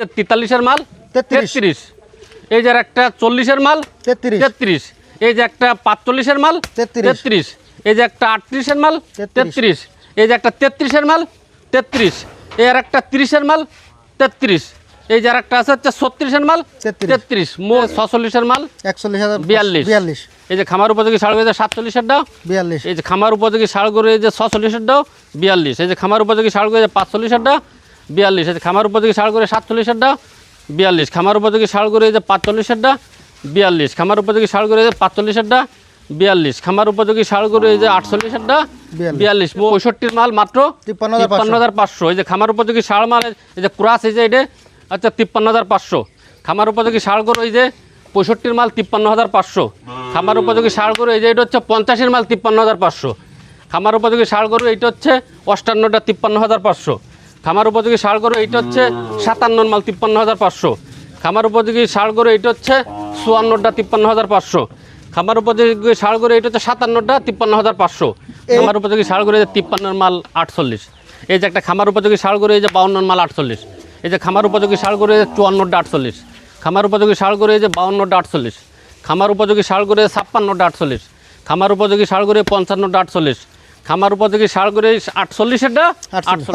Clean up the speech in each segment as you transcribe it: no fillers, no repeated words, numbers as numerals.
43-এর মাল 33, এই যে একটা 40-এর মাল 33, এই যে একটা 45-এর মাল 33, এই যে একটা 38-এর মাল 33, এই যে একটা 33-এর মাল 33, এই আর একটা 30-এর মাল 33, এই যে আরেকটা আছে হচ্ছে 36-এর মাল 33, মোট 46-এর মাল 41,042, এই যে খামার উপযোগী ষাঁড় গরু 47-এর দাও 42, এই যে খামার উপযোগী ষাঁড় গরু এই যে 46-এর দাও 42, এই যে খামার উপযোগী ষাঁড় গরু 45-এর দাও 42, এই যে খামার উপযোগী ষাঁড় গরু 47-এর দাও 42, খামার উপযোগী ষাঁড় গরু এই যে 45-এর দাও 42, খামার উপযোগী ষাঁড় গরু এই যে 45-এর দাও 42, খামার উপযোগী ষাঁড় গরু এই যে 48-এর দাও 42, 65-এর মাল মাত্র 53,500, এই যে খামার উপযোগী ষাঁড় মাল এই যে ক্রাস এই যে এটা আচ্ছা 53,500, খামার উপযোগী ষাঁড় গরু এই যে 65-এর মাল 53,500, খামার উপযোগী ষাঁড় গরু এই যে এটা হচ্ছে 50-এর মাল 53,500, খামার উপযোগী ষাঁড় গরু এইটা হচ্ছে 58টা 53,500, খামার উপযোগী ষাঁড় গরু এইটা হচ্ছে 57 মাল 53,500, খামার উপযোগী ষাঁড় গরু এইটা হচ্ছে 54টা 53,500, খামার উপযোগী ষাঁড় গরু এইটা হচ্ছে 57টা 53,500, খামার উপযোগী ষাঁড় গরু এই যে 53 মাল 48, এই যে একটা খামার উপযোগী ষাঁড় গরু এই যে 52 মাল 48, এই যে খামার উপযোগী ষাঁড় গরু 54টা 48, খামার উপযোগী ষাঁড় গরু এই যে 52টা 48, খামার উপযোগী ষাঁড় গরু 56টা 48, খামার উপযোগী ষাঁড় গরু 55টা 48, খামার উপযোগী ষাঁড় গরু 48-এরটা।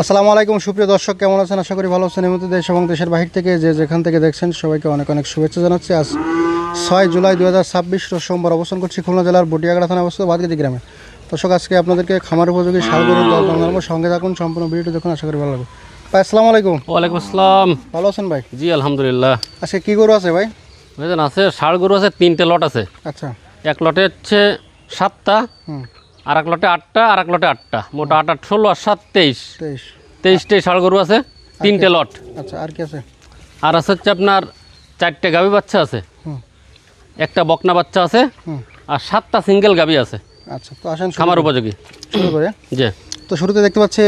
আসসালামু আলাইকুম সুপ্রিয় দর্শক, কেমন আছেন? আশা করি ভালো আছেন। এই মুহূর্তে দেশ এবং দেশের বাহির থেকে যে যেখান থেকে দেখছেন সবাইকে অনেক অনেক শুভেচ্ছা জানাচ্ছি। আজ 6 জুলাই 2026 রোজ সোমবার অবস্থান করছি খুলনা জেলার বটিয়াগাড়া থানা অবস্থিত বাদগিরি গ্রামে। দর্শক আজকে আপনাদেরকে খামার উপযোগী ষাঁড় গরুর দরদাম জানাবো, সঙ্গে থাকুন, সম্পূর্ণ ভিডিওটি দেখুন, আশা করি ভালো লাগবে। ভাই আসসালামু আলাইকুম। ওয়ালাইকুম আসসালাম। ভালো আছেন ভাই? জি আলহামদুলিল্লাহ। আজকে কি গরু আছে ভাই? বুঝলেন আছে ষাঁড় গরু আছে 3টে লট আছে। আচ্ছা, এক লটে হচ্ছে 7টা, আর এক লটে 8টা, আর এক লটে 8টা, মোট 8 8 16 আর 7 23টা ষাঁড় গরু আছে, 3টে লট। আচ্ছা, আর কি আছে? আর আছে হচ্ছে আপনার 4টে গাভী বাচ্চা আছে, একটা বকনা বাচ্চা আছে, আর 7টা সিঙ্গেল গাভী আছে। আচ্ছা, তো আসেন খামার উপযোগী শুরু করে। জি, তো শুরুতে দেখতে পাচ্ছি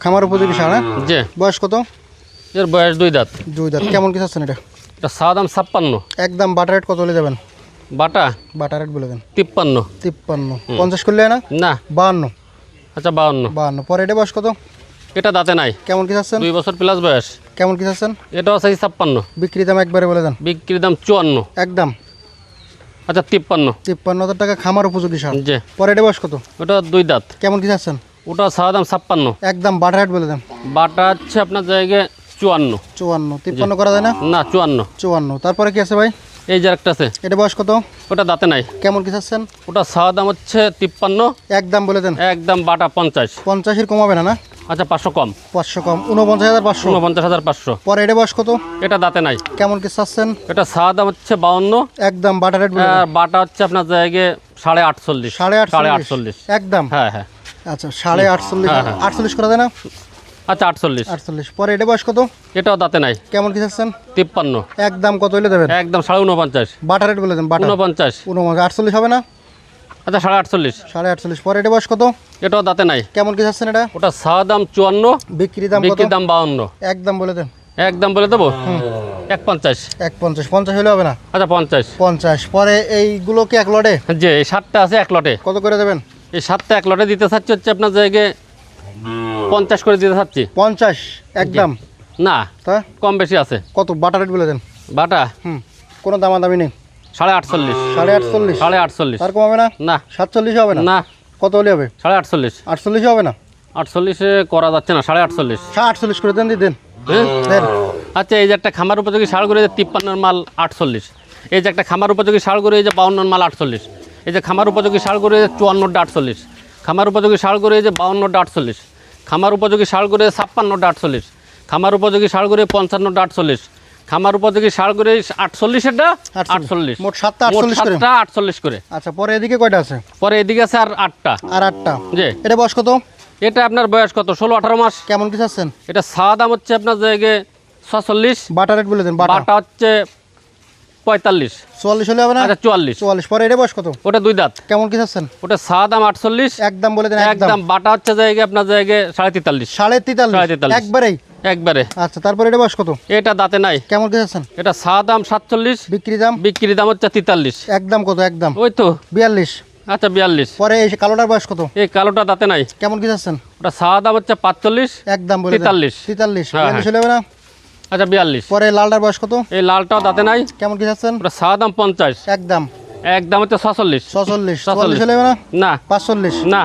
খামার উপযোগী ষাঁড়। জি, বয়স কত? এর বয়স 2 দাঁত। 2 দাঁত। কেমন কি চাচ্ছেন এটা? এটা চাওয়া দাম 56, একদম বাটার রেট কত হলে দেবেন? বাটা রেট বলে দেন। 53। 50 করলে না? না 52। আচ্ছা 52। পরে এটা বয়স কত? এটা দাঁতে নাই। কেমন কি চাচ্ছেন? 2 বছর প্লাস বয়স। কেমন কি চাচ্ছেন? এটাও আছে 56। বিক্রি দাম একবারে বলে দেন। বিক্রির দাম 54। একদম। আচ্ছা 53। 53,000 টাকা খামার উপযোগী ষাঁড়। জি। পরে এটা বয়স কত? ওটা 2 দাঁত। কেমন কি চাচ্ছেন? ওটা চাওয়া দাম 56। একদম বাটার রেট বলে দেন। বাটা হচ্ছে আপনার জায়গায় 54। 53 করা যায় না? না 54। তারপরে কি আছে ভাই? এই যে একটা আছে। এটা বয়স কত? ওটা দাঁতে নাই। কেমন কি চাচ্ছেন? ওটা চাওয়া দাম হচ্ছে 53। একদম বলে দেন। একদম বাটা 50। 50 কমাবে না? না আচ্ছা 500 কম। 500 কম, 49,500। 49,500। পরে এটা বয়স কত? এটা দাঁতে নাই। কেমন কি চাচ্ছেন? এটা চাওয়া দাম হচ্ছে 52। একদম বাটার রেট বলে আর দেন। বাটা হচ্ছে আপনার জায়গায় 48.5। 48.5 একদম। হ্যাঁ হ্যাঁ। আচ্ছা 48.5। 48 করা যায় না? আচ্ছা 48। 48। পরে এটা বয়স কত? এটাও দাঁতে নাই। কেমন কি চাচ্ছেন? 53। একদম কত হইলে দেবেন? একদম 49.5। বাটার রেট বলে দেন। বাটা 49। 48 হবে না? আচ্ছা 48.5। 48। পরে এটা বয়স কত? এটাও দাঁতে নাই। কেমন কি চাচ্ছেন এটা? ওটা চাওয়া দাম 54। বিক্রি দাম কত? বিক্রির দাম 52। একদম বলে দেন। একদম বলে দেবো 150। 150। 50 হলে হবে না? আচ্ছা 50। 50। পরে এইগুলো কি এক লটে? যে এই 7টা আছে এক লটে। কত করে দেবেন? এই 7টা এক লটে দিতে চাচ্ছি হচ্ছে আপনার জায়গায় 50 করে দিতে চাচ্ছি। 50 একদম না তা কম বেশি আছে। কত বাটার রেট বলে দেন। বাটা কোনো দামাদামি নেই। 48.5। 48.5। 48.5। আর কম হবে না? না 47 হবে না? না কত হলে হবে? 48.5। 48 হবে না? 48-এ করা যাচ্ছে না। 48.5। 48 করে দেন। দেন। হ্যাঁ? আচ্ছা এই যে একটা খামার উপযোগী ষাঁড় গরু 53 মাল 48। এই যে একটা খামার উপযোগী ষাঁড় গরু এই যে 52 মাল 48। এই যে খামার উপযোগী ষাঁড় গরু 54টা 48। খামার উপযোগী ষাঁড় গরু এই যে 52টা 48। খামার উপযোগী ষাঁড় গরু 56টা 48। খামার উপযোগী ষাঁড় গরু 55টা 48। খামার উপযোগী ষাঁড় গরু 48-এরটা 48। মোট 7টা 48 করে। আচ্ছা পরে এদিকে কয়টা আছে? পরে এদিকে আছে আর 8টা। আর 8টা। জি। এটা বয়স কত? এটা আপনার বয়স কত? 16-18 মাস। কেমন কি চাচ্ছেন? এটা চাওয়া দাম হচ্ছে আপনার জায়গায় 46। বাটার রেট বলে দেন। বাটা হচ্ছে 45। 44 হলে হবে না? আচ্ছা 44। 44। পরে এটা বয়স কত? ওটা 2 দাঁত। কেমন কি চাচ্ছেন? ওটা চাওয়া দাম 48। একদম বলে দেন। একদম বাটা হচ্ছে জায়গায় আপনার জায়গায় 43.5। 43.5 একবারেই? একবারে। আচ্ছা তারপরে এটা বয়স কত? এটা দাঁতে নাই। কেমন কি চাচ্ছেন? এটা চাওয়া দাম 47। বিক্রি দাম হচ্ছে 43। একদম কত? একদম ওই তো 42। আচ্ছা 42। পরে এই কালোটার বয়স কত? এই কালোটা দাঁতে নাই। কেমন কি চাচ্ছেন? ওটা চাওয়া দাম হচ্ছে 45। একদম বলে দেন। 43। 43 হ্যাঁ, 42 হলে হবে না? আচ্ছা 42। পরে লালটার বয়স কত? এই লালটাও দাঁতে নাই। কেমন কি চাচ্ছেন? ওটা চাওয়া দাম 50। একদম একদম হচ্ছে 46। 46 44 হলে না? না 45 না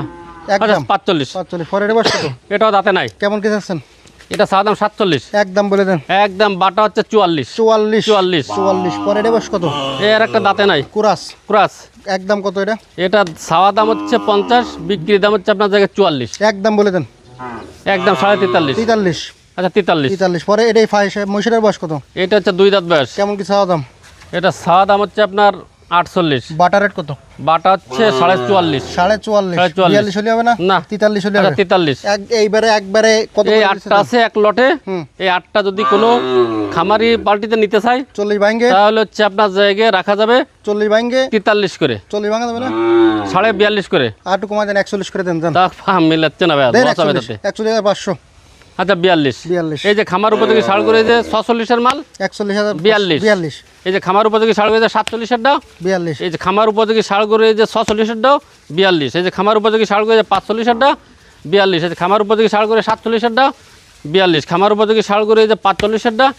একদম 45। 45 পরে এর বয়স কত? এটাও দাঁতে নাই। কেমন কি চাচ্ছেন? এটা চাওয়া দাম 47। একদম বলে দেন। একদম বাটা হচ্ছে 44। 44 পরে এর বয়স কত? এর একটা দাঁতে নাই। ক্রাস একদম কত এটা? এটা চাওয়া দাম হচ্ছে 50, বিক্রির দাম হচ্ছে আপনার জায়গায় 44। একদম বলে দেন। একদম 43.5। 43 আচ্ছা 43। পরে এটাই মহিষের বয়স কত? এটা হচ্ছে 2 দাঁত বয়স। কেমন কি চাওয়া দাম? এটা চাওয়া দাম হচ্ছে আপনার 48। বাটার রেট কত? বাটা হচ্ছে 44.5। 44.5 42 হলে হবে না? না 43 হলে হবে। 43। এইবারে একবারে কত? এই 8টা আছে এক লটে। এই 8টা যদি কোনো খামারি পার্টিতে নিতে চায় 40 ভাঙ্গে তাহলে হচ্ছে আপনার জায়গায় রাখা যাবে 40 ভাঙ্গে 43 করে। 40 ভাঙা যাবে না? 42.5 করে। আর একটু কমাই দেন 41 করে দেন। তা মিলাচ্ছে না ভাই, দেন লস হবে তাতে। 41,500। আচ্ছা 42। এই যে খামার উপযোগী ষাঁড় করে যে 46-এর মাল 41,042। এই যে খামার উপযোগী ষাঁড় করে যে 47-এর দাও 42। এই যে খামার উপযোগী ষাঁড় করে যে 46-এর দাও 42। এই যে খামার উপযোগী ষাঁড় করে যে 45-এর দাও 42। এই যে খামার উপযোগী ষাঁড় করে 47-এর দাও 42। খামার উপযোগী ষাঁড় করে যে 45-এর দাও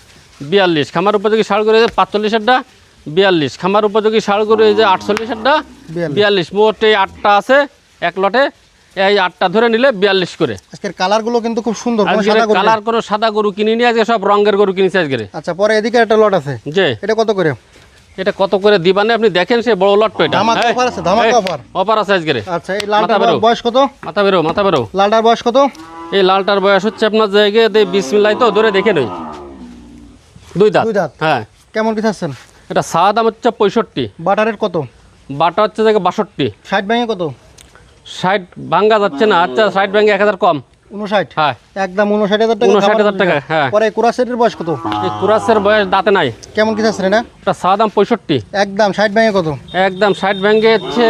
42। খামার উপযোগী ষাঁড় করে যে 45-এর দাও 42। খামার উপযোগী ষাঁড় করে যে 48-এর দাও 42। মোট এই 8টা আছে এক লটে। এই 8টা ধরে নিলে 42 করে। আজকের কালারগুলো কিন্তু খুব সুন্দর। কালার কোনো সাদা গরু কিনিনি, আজকে সব রঙের গরু কিনেছি আজকে। আচ্ছা পরে এদিকে একটা লট আছে, যে এটা কত করে? এটা কত করে দিবানে আপনি দেখেন, সে বড় লট পেটা ধামাকা অফার আছে, ধামাকা অফার। অফার আছে আজকে। আচ্ছা এই লালটার বয়স কত? মাথা বেরো। লালটার বয়স কত? এই লালটার বয়স হচ্ছে আপনার জায়গায় বিসমিল্লাহ তো ধরে দেখে নই। 2 দাঁত। হ্যাঁ। কেমন কি চাচ্ছেন? এটা চাওয়া দাম হচ্ছে 65। বাটার রেট কত? বাটা হচ্ছে জায়গায় 62। 60 ভাঙে কত? 60 ভাঙ্গা যাচ্ছে না। আচ্ছা 60 ভাঙ্গে 1000 কম। 59। হ্যাঁ একদম 59,000 টাকা। 59,000 টাকা। হ্যাঁ। পরে কুরাসের বয়স কত? এই কুরাসের বয়স দাঁতে নাই। কেমন কি চাচ্ছেন এটা? এটা চাওয়া দাম 65। একদম 60 ভাঙে কত? একদম 60 ভাঙ্গে হচ্ছে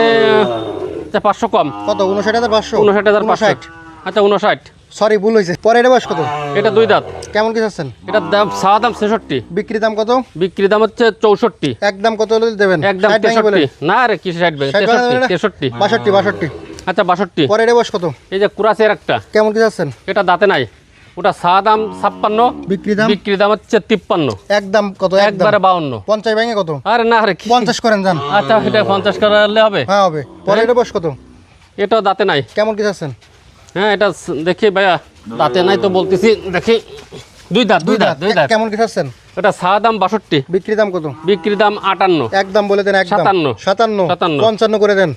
500 কম। কত? 59,500। 59,500। আচ্ছা 59। সরি ভুল হয়েছে। পরে এটা বয়স কত? এটা 2 দাঁত। কেমন কি চাচ্ছেন? এটার দাম চাওয়া দাম 66। বিক্রি দাম কত? বিক্রি দাম হচ্ছে 64। একদম কত হলে দেবেন? একদম 63। না রে কি 60 ভাঙ্গে 63। 62। আচ্ছা 62। পরে এটা বয়স কত? এই যে কুরাসের একটা। কেমন কি চাচ্ছেন? এটা দাঁতে নাই। ওটা চাওয়া দাম 56। বিক্রি দাম হচ্ছে 53। একদম কত? একবারে 52। 50 ভাঙে কত? আরে না রে 50 করেন যান। আচ্ছা এটা 50 করলে হবে? হ্যাঁ হবে। পরে এটা বয়স কত? এটাও দাঁতে নাই। কেমন কি চাচ্ছেন? হ্যাঁ এটা দেখি ভাইয়া, দাঁতে নাই তো বলতেছি, দেখি 2 দাঁত। কেমন কি চাচ্ছেন? এটা চাওয়া দাম 62। বিক্রি দাম কত? বিক্রি দাম 58। একদম বলে দেন। একদম 57। 55 করে দেন।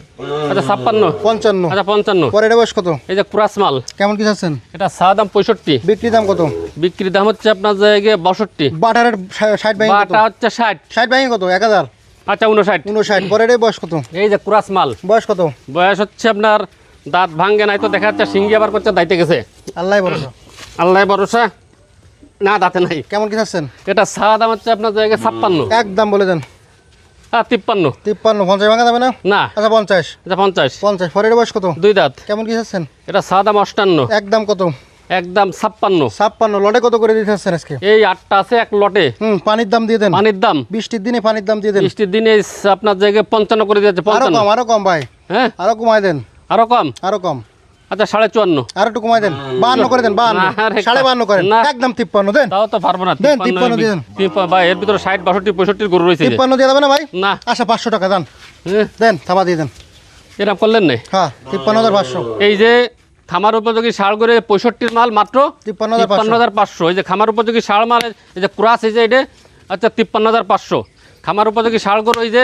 আচ্ছা 56। 55। আচ্ছা 55। পরে এটা বয়স কত? এই যে ক্রাস মাল। কেমন কি চাচ্ছেন? এটা চাওয়া দাম 65। বিক্রি দাম কত? বিক্রি দাম হচ্ছে আপনার জায়গায় 62। বাটারের 60 ভাঙে কত? বাটা হচ্ছে 60। 60 ভাঙে কত? 1000। আচ্ছা 59। 59। পরে এটা বয়স কত? এই যে ক্রাস মাল। বয়স কত? বয়স হচ্ছে আপনার দাঁত ভাঙ্গে নাই তো দেখা যাচ্ছে, সিঙ্গি আবার করছে, দাইতে গেছে। আল্লাহ ভরসা। আল্লাহ ভরসা। না দাঁতে নাই। কেমন কি চাচ্ছেন? এটা চাওয়া দাম হচ্ছে আপনার জায়গায় 56। একদম বলে দেন। 53। 50 ভাঙা যাবে না? না। আচ্ছা 50। আচ্ছা 50। পরে এটা বয়স কত? 2 দাঁত। কেমন কি চাচ্ছেন? এটা চাওয়া দাম 58। একদম কত? একদম 56। 56। লটে কত করে দিতে চাচ্ছেন আজকে? এই 8টা আছে এক লটে। পানির দাম দিয়ে দেন। পানির দাম বৃষ্টির দিনে পানির দাম দিয়ে দেন। বৃষ্টির দিনে আপনার জায়গায় 55 করে দিয়েছে। 55। আরো কম ভাই। হ্যাঁ আরো কমাই দেন। আরো কম। আচ্ছা 54। আর একটু কমাই দেন। 52 করে দেন। 52 52.5 করেন। একদম 53 দেন। তাও তো পারবো না। দেন 53 দিয়ে দেন। ভাই এর ভিতরে 60 62 65 গরু রয়েছে। 53 দিয়ে যাবে না ভাই? না। আচ্ছা 500 টাকা দেন। দেন থামা দিয়ে দেন। এরকম করলেন না? হ্যাঁ 53,500। এই যে খামার উপযোগী ষাঁড় করে 65 মাল মাত্র 53,500। এই যে খামার উপযোগী ষাঁড় মাল, এই যে ক্রাস, এই যে এটা আচ্ছা 53,500। খামার উপযোগী ষাঁড় গরু এই যে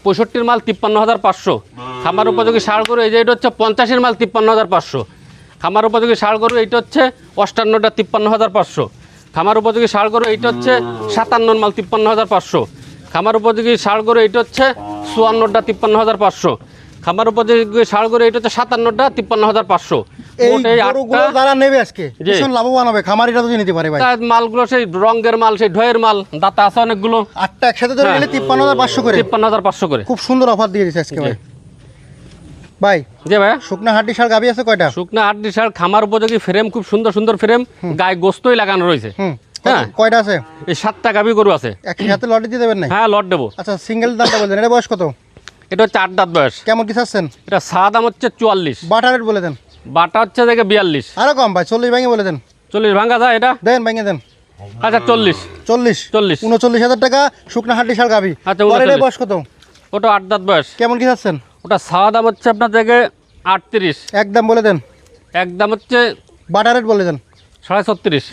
65 মাল 53,500। খামার উপযোগী ষাঁড় গরু এই যে এটা হচ্ছে 50 মাল 53,500। খামার উপযোগী ষাঁড় গরু এইটা হচ্ছে 58টা 53,500। খামার উপযোগী ষাঁড় গরু এইটা হচ্ছে 57 মাল 53,500। খামার উপযোগী ষাঁড় গরু এইটা হচ্ছে 54টা 53,500। খামার উপযোগী ষাঁড় গরু এইটা হচ্ছে 57টা 53,500। এই গরুগুলো যারা নেবে আজকে ভীষণ লাভবান হবে। খামারিরা যদি নিতে পারে ভাই। মালগুলো সেই রঙের মাল, সেই ঢয়ের মাল, দাতা আছে অনেকগুলো। 8টা একসাথে ধরে নিলে 53,500 করে। 53,500 করে। খুব সুন্দর অফার দিয়ে দিয়েছে আজকে ভাই। ভাই যে ভাই শুকনা হাড্ডি ষাঁড় গাভী আছে কয়টা? শুকনা হাড্ডি ষাঁড় খামার উপযোগী ফ্রেম, খুব সুন্দর সুন্দর ফ্রেম, গায়ে গোস্তই লাগানো রয়েছে। হ্যাঁ কয়টা আছে? এই 7টা গাভী গরু আছে। একসাথে লটে দিয়ে দেবেন না? হ্যাঁ লট দেবো। আচ্ছা সিঙ্গেল দামটা বলেন। এটা বয়স কত? এটা হচ্ছে 8 দাঁত বয়স। কেমন কি চাচ্ছেন? এটা চাওয়া দাম হচ্ছে 44। বাটার রেট বলে দেন। বাটা হচ্ছে দেখে 42। আরো কম ভাই 40 ভাঙে বলে দেন। 40 ভাঙা যায় এটা? দেন ভাঙে দেন। আচ্ছা 40 40 40 39,000 টাকা শুকনা হাড্ডি শাল গাবি। আচ্ছা, পরের 39 বয়স কত? ওটা 8 দাঁত বয়স। কেমন কি যাচ্ছেন? ওটা ছাওয়া দাম হচ্ছে আপনার জায়গায় 38, একদম বলে দেন, একদম হচ্ছে বাটার রেট বলে দেন। 36.5।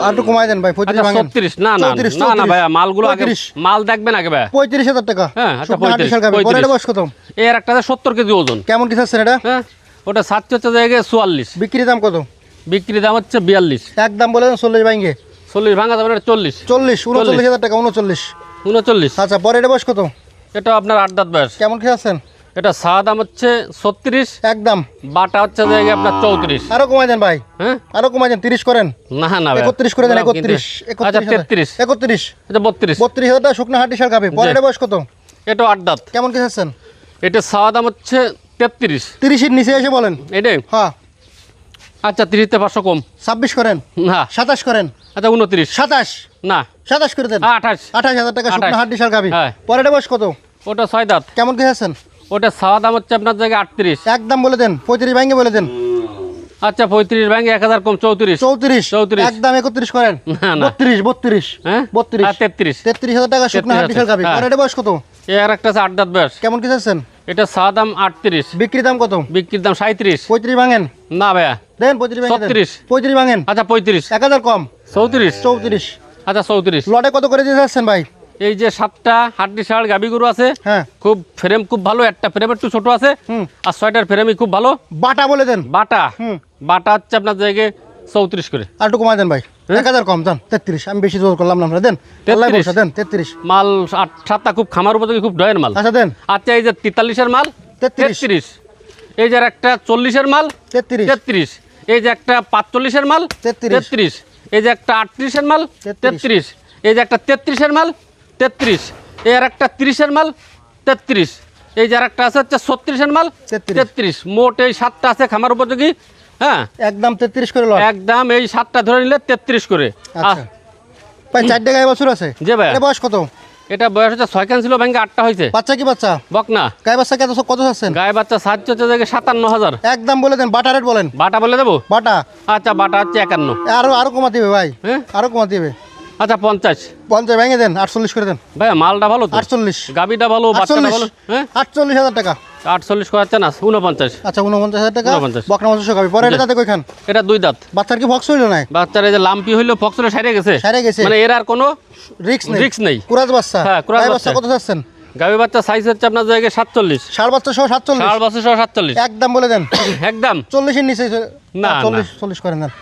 আর একটু কমাই দেন ভাই, 35 ভাঙেন। 36 না না 34, না না ভাইয়া, মালগুলো আগে 35 মাল দেখবেন আগে ভাইয়া। 35,000 টাকা। হ্যাঁ, আচ্ছা, শুকনা হাড্ডি 35, শাল গাবি। পরের বয়স কত? এর একটা 70 কেজি ওজন। কেমন কি যাচ্ছেন এটা? হ্যাঁ, ওটা 7 হচ্ছে জায়গায় 44, বিক্রি দাম কত? বিক্রি দাম হচ্ছে 42। একদম বলে দেন 40 ভাঙে। 40 ভাঙা যাবে না, 40 39,000 টাকা। 39। 39। আচ্ছা, পরের বয়স কত? এটা আপনার 8 দাঁত বয়স। কেমন কি যাচ্ছেন? এটা ছাওয়া দাম হচ্ছে 36, একদম। বাটা হচ্ছে জায়গায় আপনার 34। আরো কমাই দেন ভাই, হ্যাঁ, আরো কমাই দেন, 30 করেন। না না ভাই, 31 করে দেন। কিন্তু- 31। আচ্ছা 33, 31। এটা 32। 32,000 টাকা শুকনা হাড্ডি শাল গাবি। পরের বয়স কত? এটা 8 দাঁত। কেমন কি যাচ্ছেন? এটা ছাওয়া দাম হচ্ছে 33। 30-এর নিচে এসে বলেন। এটাই হ্যাঁ, আচ্ছা 30 তে 500 কম। 26 করেন। না 27 করেন। আচ্ছা 29। 27। না 27 করে দেন। 28। 28,000 টাকা শুকনা 28 হাড্ডি শাল গাবি। হ্যাঁ। পরের বয়স কত? ওটা 6 দাঁত। কেমন কি যাচ্ছেন? ওটা ছাওয়া দাম হচ্ছে আপনার জায়গায় 38। একদম বলে দেন, 35 ভাঙে বলে দেন। আচ্ছা 35 ভাঙে 1000 কম, 34। 34। একদম 31 করেন। না, না। 32। হ্যাঁ 32। আর 33। 33,000 টাকা শুকনা হাড্ডি শাল গাবি। হ্যাঁ। পরের বয়স কত? এর একটা আছে 8 দাঁত বয়স। কেমন কি যাচ্ছেন? এটা ছাওয়া দাম 38, বিক্রি দাম কত? বিক্রির দাম 37। 35 ভাঙেন। না ভাইয়া, দেন 35 ভাঙেন। 36। 35 ভাঙেন। আচ্ছা 35। 1000 কম। 34। 34। আচ্ছা 34। লটে কত করে দিয়ে যাচ্ছেন ভাই? এই যে 7টা হাড্ডি শাল গাবি গরু আছে, হ্যাঁ। খুব ফ্রেম খুব ভালো, একটা ফ্রেম একটু ছোট আছে, হুম। আর 6টার ফ্রেমই খুব ভালো। বাটা বলে দেন। বাটা হুম। বাটা হচ্ছে আপনার জায়গায় 34 করে। আর একটু কমাই দেন ভাই। 1000 কম দেন। 33। আমি বেশি জোর করলাম না, আমরা দেন। 33 দেন 33। মাল 7টা খুব খামার উপযোগী, খুব ডয়ের মাল। আচ্ছা দেন। আচ্ছা এই যে 43-এর মাল 33। 33, এই যে একটা 40-এর মাল 33। 33, এই যে একটা 45-এর মাল 33। 33, এই যে একটা 38-এর মাল 33, এই যে একটা 33-এর মাল 33, এই আর একটা 30-এর মাল 33, এই যে আর একটা আছে হচ্ছে 36-এর মাল 33। মোট এই 7টা আছে খামার উপযোগী। হ্যাঁ, একদম 33 করে লট। একদম এই 7টা ধরে নিলে 33 করে। আচ্ছা ভাই, 4 গায়ে বছর আছে। জি ভাই। এটা বয়স কত? এটা বয়স হচ্ছে 6 ছিল, ব্যাংকে 8টা হয়েছে। বাচ্চা কি বাচ্চা? বকনা গায়ে বাচ্চা কত আছেন? গায়ে বাচ্চা সাহায্য হচ্ছে জায়গায় 57,000। একদম বলে দেন, বাটা রেট বলেন। বাটা বলে দেবো? বাটা আচ্ছা বাটা হচ্ছে 51। আরো কমাতে হবে ভাই। হ্যাঁ, আরো কমাতে হবে। আচ্ছা 50। 50 ভেঙে দেন, 48 করে দেন। ভাই মালটা ভালো তো, 48। গাবিটা ভালো, বাচ্চাটা ভালো। হ্যাঁ 48,000 টাকা। 48 করাচ্ছে না, 49। আচ্ছা 49,000 টাকা। 49। বকনা মাংস গাবি। পরে এটা তাতে কইখান? এটা 2 দাঁত। বাচ্চার কি ভক্স হইল না? বাচ্চার এই যে লাম্পি হইলো, ফক্সরে সাইডে গেছে, সাইডে গেছে। মানে এর আর কোনো রিস্ক নেই। রিস্ক নেই। কুরাজ বাচ্চা। হ্যাঁ, কুরাজ গায়ে বাচ্চা। কত চাচ্ছেন? গাবি বাচ্চা সাইজ হচ্ছে আপনার জায়গায় 47, ষাঁড় বাচ্চা সহ 47। 4 বছর সহ 47। একদম বলে দেন। একদম 40-এর নিচে। না, 40 করেন দেন।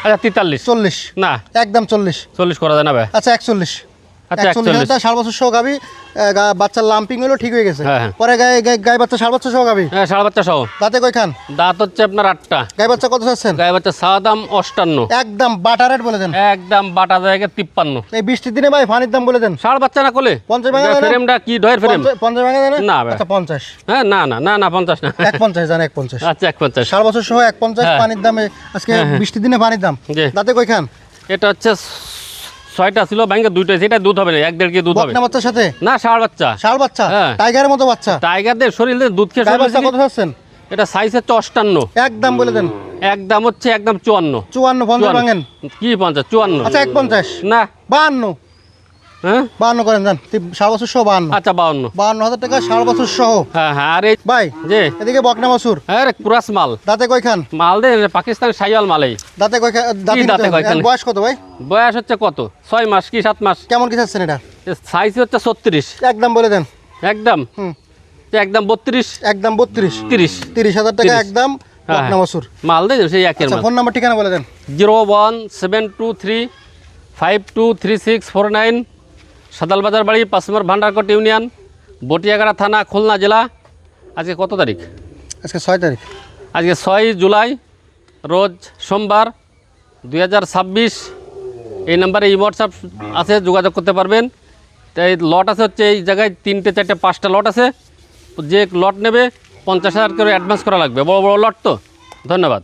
আচ্ছা 43। 40। না একদম 40। 40 করা যায় না ভাই। আচ্ছা 41। আচ্ছা 41,000 টাকা ষাঁড় বাচ্চা সহ গাবি। বাচ্চার লাম্পিং হলো ঠিক হয়ে গেছে। হ্যাঁ, হ্যাঁ। পরে গায়ে বাচ্চা ষাঁড় বাচ্চা সহ গাবি। হ্যাঁ, ষাঁড় বাচ্চা সহ। তাতে কয়খান? দাঁত হচ্ছে আপনার 8টা। গায়ে বাচ্চা কত চাচ্ছেন? গায়ে বাচ্চা ছাওয়া দাম 58, একদম বাটা রেট বলে দেন। একদম বাটা জায়গায় 53। এই বৃষ্টির দিনে ভাই ফানির দাম বলে দেন। ষাঁড় বাচ্চা না কোলে 50 ভাঙা দেন। ফ্রেমটা কি ডয়ের ফ্রেম? 50 ভাঙা দেন না ভাই। আচ্ছা 50। হ্যাঁ না না না না 50 না। 150 জান 150। আচ্ছা 51। 4 বছর সহ 150 হ্যাঁ। পানির দামে আজকে বৃষ্টির দিনে পানির দাম। জি। দাঁতে কয়খান? এটা হচ্ছে 6টা ছিল, ব্যাংকে 2টা, সেটা দুধ হবে না, 1-1.5 কেজি দুধ হবে। বকনা বাচ্চার সাথে না ষাঁড় বাচ্চা। ষাঁড় বাচ্চা। হ্যাঁ। টাইগারের মতো বাচ্চা। টাইগারদের শরীরে দুধ খেয়ে গায়ে শরীর বাচ্চা কত থেকে- চাচ্ছেন? এটা সাইজ হচ্ছে 58, একদম বলে দেন। একদম হচ্ছে একদম 54। 54 50 ভাঙেন। কি 50? 54। আচ্ছা 150। না 52। হ্যাঁ 52 করেন জান। 4 বছর সহ 52। আচ্ছা 52। 52,000 টাকা 4 বছর সহ। হ্যাঁ হ্যাঁ, আর এই ভাই যে এদিকে বকনা বাছুর। হ্যাঁ রে, কুরাস মাল, দাঁতে কয়খান? মাল দে পাকিস্তান শাইওয়াল মালেই। দাঁতে কয়খান? দাঁতে কয়খান? বয়স কত ভাই? বয়স হচ্ছে কত? 6 মাস কি 7 মাস। কেমন কি চাচ্ছেন এটা? সাইজ হচ্ছে 36। একদম বলে দেন। একদম হুম। একদম 32 একদম 32। 30 30,000 টাকা 30 একদম হ্যাঁ, বকনা বাছুর। মাল দে সেই একের আচ্ছা মাল। ফোন নাম্বার ঠিকানা বলে দেন। 01723523649, সাদালবাজার বাড়ি, 5 নম্বর ভান্ডারকোট ইউনিয়ন, বটিয়াগাড়া থানা, খুলনা জেলা। আজকে কত তারিখ? আজকে 6 তারিখ। আজকে 6 জুলাই, রোজ সোমবার, 2026। এই নাম্বারে হোয়াটসঅ্যাপ আছে, যোগাযোগ করতে পারবেন। তাই লট আছে হচ্ছে এই জায়গায় 3টে 4টে 5টা লট আছে। যে লট নেবে 50,000 করে অ্যাডভান্স করা লাগবে, বড় বড় লট তো। ধন্যবাদ।